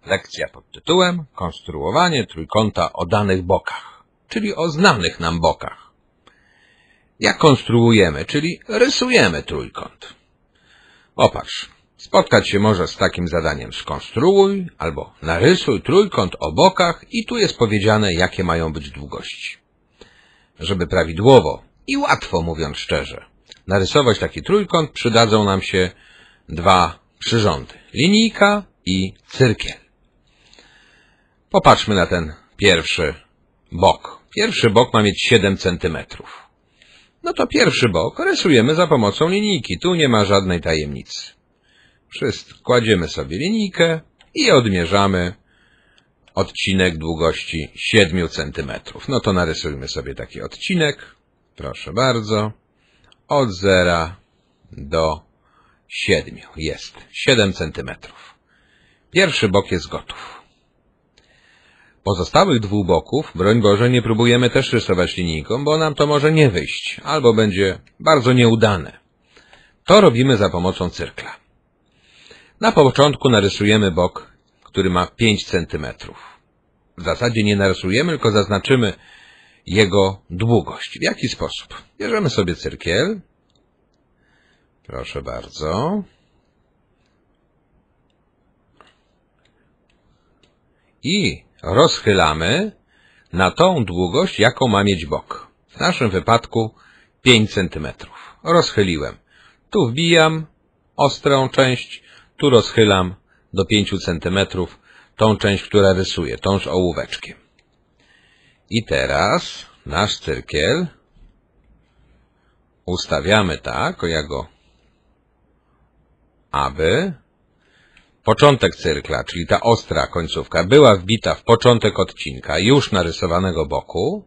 Lekcja pod tytułem Konstruowanie trójkąta o danych bokach, czyli o znanych nam bokach. Jak konstruujemy, czyli rysujemy trójkąt? Popatrz, spotkać się może z takim zadaniem: skonstruuj albo narysuj trójkąt o bokach i tu jest powiedziane, jakie mają być długości. Żeby prawidłowo i łatwo, mówiąc szczerze, narysować taki trójkąt, przydadzą nam się dwa przyrządy: linijka i cyrkiel. Popatrzmy na ten pierwszy bok. Pierwszy bok ma mieć 7 cm. No to pierwszy bok rysujemy za pomocą linijki. Tu nie ma żadnej tajemnicy. Kładziemy sobie linijkę i odmierzamy odcinek długości 7 cm. No to narysujmy sobie taki odcinek. Proszę bardzo. Od 0 do 7. Jest 7 cm. Pierwszy bok jest gotów. Pozostałych dwóch boków, broń Boże, nie próbujemy też rysować linijką, bo nam to może nie wyjść, albo będzie bardzo nieudane. To robimy za pomocą cyrkla. Na początku narysujemy bok, który ma 5 cm. W zasadzie nie narysujemy, tylko zaznaczymy jego długość. W jaki sposób? Bierzemy sobie cyrkiel. Proszę bardzo. I rozchylamy na tą długość, jaką ma mieć bok. W naszym wypadku 5 cm. Rozchyliłem. Tu wbijam ostrą część, tu rozchylam do 5 cm tą część, która rysuje, tą z ołóweczkiem. I teraz nasz cyrkiel ustawiamy tak, aby początek cyrkla, czyli ta ostra końcówka, była wbita w początek odcinka już narysowanego boku.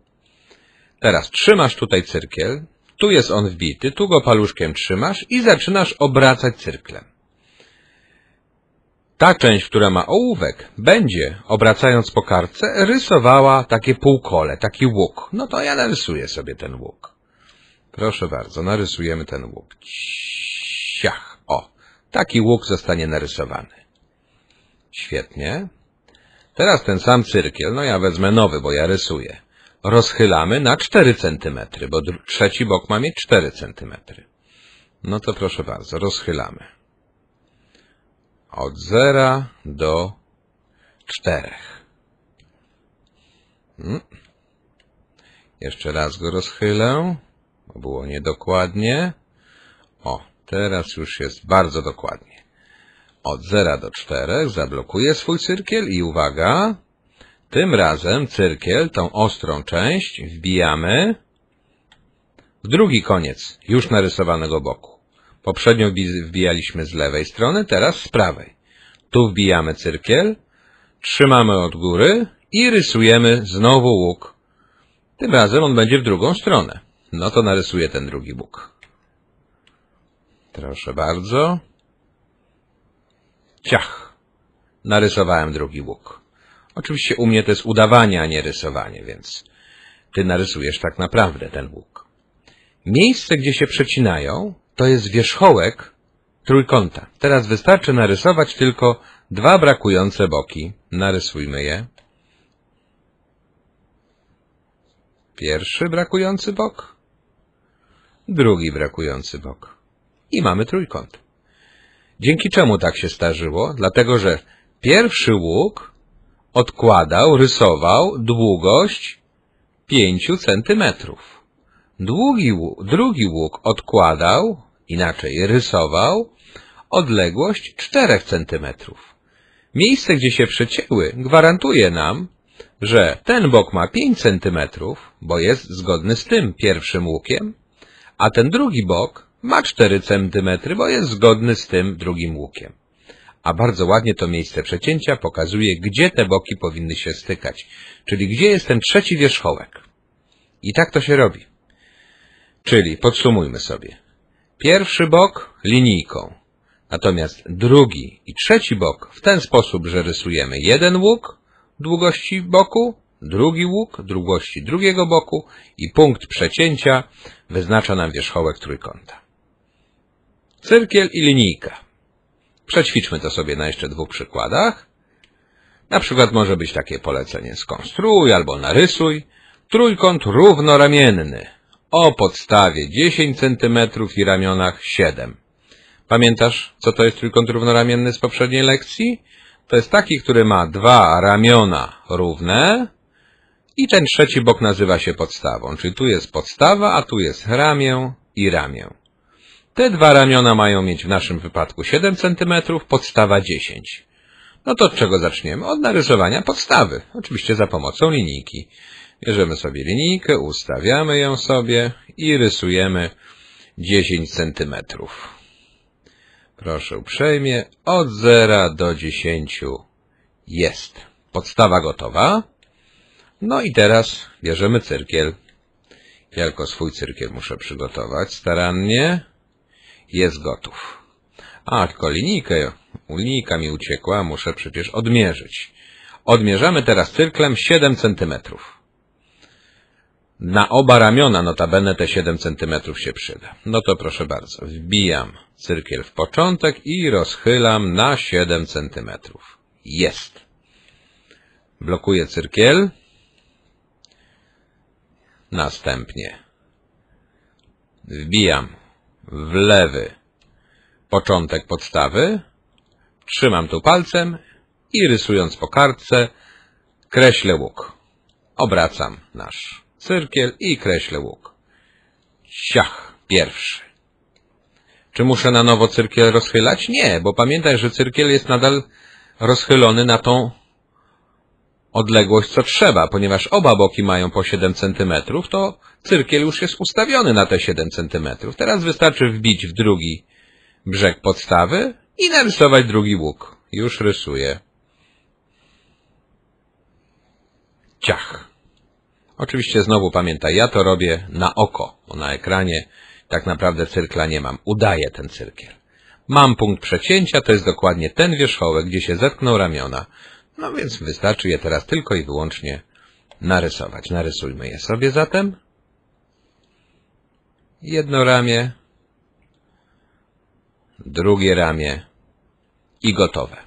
Teraz trzymasz tutaj cyrkiel, tu jest on wbity, tu go paluszkiem trzymasz i zaczynasz obracać cyrklem. Ta część, która ma ołówek, będzie, obracając po kartce, rysowała takie półkole, taki łuk. No to ja narysuję sobie ten łuk. Proszę bardzo, narysujemy ten łuk. Ciach, o, taki łuk zostanie narysowany. Świetnie. Teraz ten sam cyrkiel, no ja wezmę nowy, bo ja rysuję. Rozchylamy na 4 cm, bo trzeci bok ma mieć 4 cm. No to proszę bardzo, rozchylamy. Od 0 do 4. Jeszcze raz go rozchylę, bo było niedokładnie. O, teraz już jest bardzo dokładnie. Od 0 do 4 zablokuję swój cyrkiel i uwaga, tym razem cyrkiel, tą ostrą część, wbijamy w drugi koniec już narysowanego boku. Poprzednio wbijaliśmy z lewej strony, teraz z prawej. Tu wbijamy cyrkiel, trzymamy od góry i rysujemy znowu łuk. Tym razem on będzie w drugą stronę. No to narysuję ten drugi łuk. Proszę bardzo. Ciach! Narysowałem drugi łuk. Oczywiście u mnie to jest udawanie, a nie rysowanie, więc ty narysujesz tak naprawdę ten łuk. Miejsce, gdzie się przecinają, to jest wierzchołek trójkąta. Teraz wystarczy narysować tylko dwa brakujące boki. Narysujmy je. Pierwszy brakujący bok, drugi brakujący bok. I mamy trójkąt. Dzięki czemu tak się zdarzyło? Dlatego, że pierwszy łuk rysował długość 5 cm. Drugi łuk rysował odległość 4 cm. Miejsce, gdzie się przecięły, gwarantuje nam, że ten bok ma 5 cm, bo jest zgodny z tym pierwszym łukiem, a ten drugi bok ma 4 cm, bo jest zgodny z tym drugim łukiem. A bardzo ładnie to miejsce przecięcia pokazuje, gdzie te boki powinny się stykać, czyli gdzie jest ten trzeci wierzchołek. I tak to się robi. Czyli podsumujmy sobie. Pierwszy bok linijką, natomiast drugi i trzeci bok w ten sposób, że rysujemy jeden łuk długości boku, drugi łuk długości drugiego boku i punkt przecięcia wyznacza nam wierzchołek trójkąta. Cyrkiel i linijka. Przećwiczmy to sobie na jeszcze dwóch przykładach. Na przykład może być takie polecenie: skonstruuj albo narysuj trójkąt równoramienny o podstawie 10 cm i ramionach 7. Pamiętasz, co to jest trójkąt równoramienny z poprzedniej lekcji? To jest taki, który ma dwa ramiona równe i ten trzeci bok nazywa się podstawą. Czyli tu jest podstawa, a tu jest ramię i ramię. Te dwa ramiona mają mieć w naszym wypadku 7 cm, podstawa 10. No to od czego zaczniemy? Od narysowania podstawy. Oczywiście za pomocą linijki. Bierzemy sobie linijkę, ustawiamy ją sobie i rysujemy 10 cm. Proszę uprzejmie, od 0 do 10 jest. Podstawa gotowa. No i teraz bierzemy cyrkiel. Ja tylko swój cyrkiel muszę przygotować starannie. Jest gotów. A, tylko linijka mi uciekła, muszę przecież odmierzyć. Odmierzamy teraz cyrklem 7 cm. Na oba ramiona notabene te 7 cm się przyda. No to proszę bardzo, wbijam cyrkiel w początek i rozchylam na 7 cm. Jest. Blokuję cyrkiel. Następnie wbijam w lewy początek podstawy. Trzymam tu palcem i rysując po kartce kreślę łuk. Obracam nasz cyrkiel i kreślę łuk. Ciach, pierwszy. Czy muszę na nowo cyrkiel rozchylać? Nie, bo pamiętaj, że cyrkiel jest nadal rozchylony na tą odległość, co trzeba. Ponieważ oba boki mają po 7 cm, to cyrkiel już jest ustawiony na te 7 cm. Teraz wystarczy wbić w drugi brzeg podstawy i narysować drugi łuk. Już rysuję. Ciach. Oczywiście znowu pamiętaj, ja to robię na oko, bo na ekranie tak naprawdę cyrkla nie mam. Udaję ten cyrkiel. Mam punkt przecięcia, to jest dokładnie ten wierzchołek, gdzie się zetkną ramiona. No więc wystarczy je teraz tylko i wyłącznie narysować. Narysujmy je sobie zatem. Jedno ramię, drugie ramię i gotowe.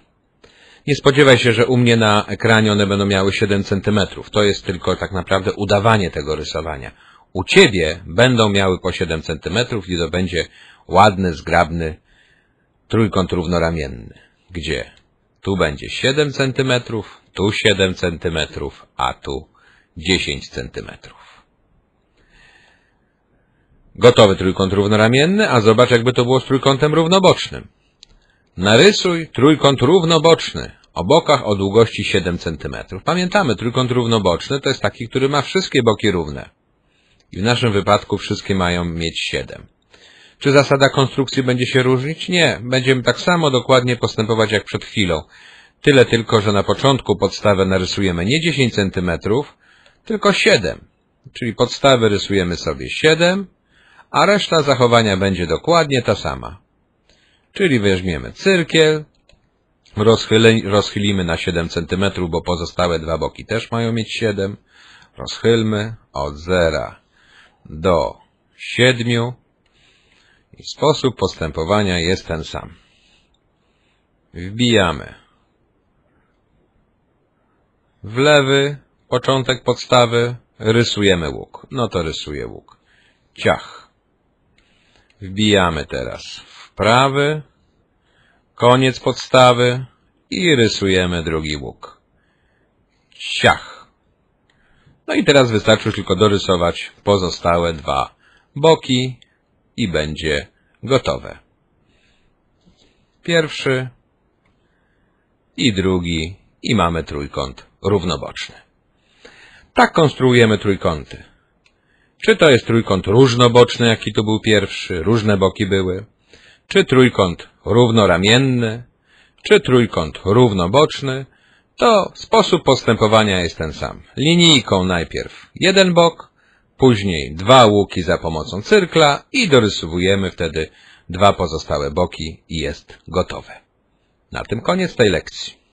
Nie spodziewaj się, że u mnie na ekranie one będą miały 7 cm. To jest tylko tak naprawdę udawanie tego rysowania. U Ciebie będą miały po 7 cm i to będzie ładny, zgrabny trójkąt równoramienny. Gdzie? Tu będzie 7 cm, tu 7 cm, a tu 10 cm. Gotowy trójkąt równoramienny, a zobacz, jakby to było z trójkątem równobocznym. Narysuj trójkąt równoboczny o bokach o długości 7 cm. Pamiętamy, trójkąt równoboczny to jest taki, który ma wszystkie boki równe. I w naszym wypadku wszystkie mają mieć 7. Czy zasada konstrukcji będzie się różnić? Nie. Będziemy tak samo dokładnie postępować jak przed chwilą. Tyle tylko, że na początku podstawę narysujemy nie 10 cm, tylko 7. Czyli podstawę rysujemy sobie 7, a reszta zachowania będzie dokładnie ta sama. Czyli weźmiemy cyrkiel, rozchylimy na 7 cm, bo pozostałe dwa boki też mają mieć 7. Rozchylmy od 0 do 7 i sposób postępowania jest ten sam. Wbijamy w lewy początek podstawy, rysujemy łuk. No to rysuję łuk. Ciach. Wbijamy teraz w prawy koniec podstawy i rysujemy drugi łuk. Ciach. No i teraz wystarczy tylko dorysować pozostałe dwa boki i będzie gotowe. Pierwszy i drugi i mamy trójkąt równoboczny. Tak konstruujemy trójkąty. Czy to jest trójkąt różnoboczny, jaki tu był pierwszy, różne boki były, czy trójkąt równoramienny, czy trójkąt równoboczny, to sposób postępowania jest ten sam. Linijką najpierw jeden bok, później dwa łuki za pomocą cyrkla i dorysowujemy wtedy dwa pozostałe boki i jest gotowe. Na tym koniec tej lekcji.